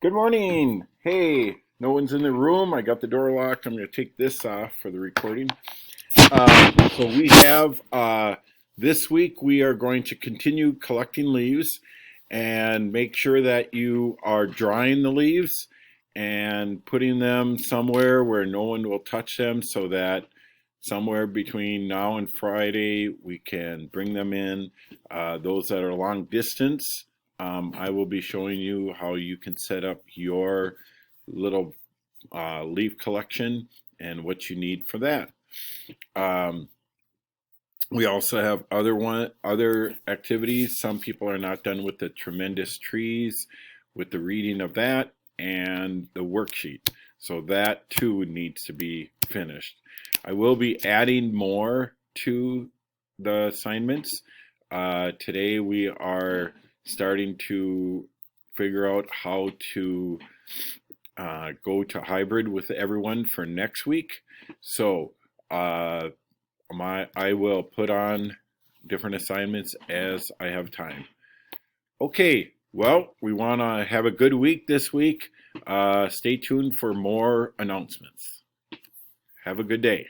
Good morning. Hey, no one's in the room. I got the door locked. I'm going to take this off for the recording. So we have this week we are going to continue collecting leaves and make sure that you are drying the leaves and putting them somewhere where no one will touch them so that somewhere between now and Friday we can bring them in. Those that are long distance, I will be showing you how you can set up your little leaf collection and what you need for that. Um, we also have other activities. Some people are not done with the tremendous trees, with the reading of that and the worksheet. So that too needs to be finished. I will be adding more to the assignments. Today we are starting to figure out how to go to hybrid with everyone for next week. So uh, I will put on different assignments as I have time. Okay, well, we want to have a good week this week. Stay tuned for more announcements. Have a good day.